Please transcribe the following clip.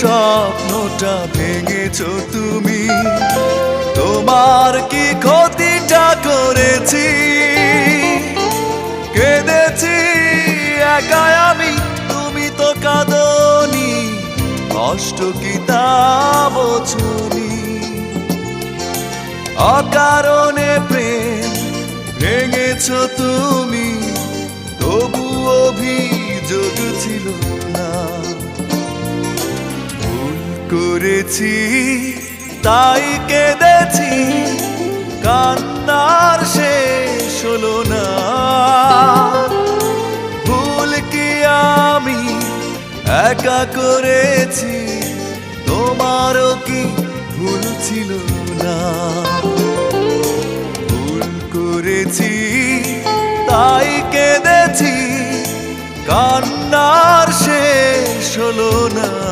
স্বপ্নটা ভেঙেছো তুমি। তোমার কি ক্ষতিটা করেছি? কেঁদেছি একাই আমি, তুমি তো কাঁদনি, কষ্ট কি তা বোঝনি? অকারণে প্রেম ভেঙেছো তুমি, তবু অভিযোগ ছিল না। ভুল করেছি তাই কেঁদেছি, কান্নার শেষ হলো না। ভুল কি আমি একা করেছি, তোমারও কি ভুল ছিল না? ভুল করেছি তাই কেঁদেছি, কান্নার শেষ হলো না।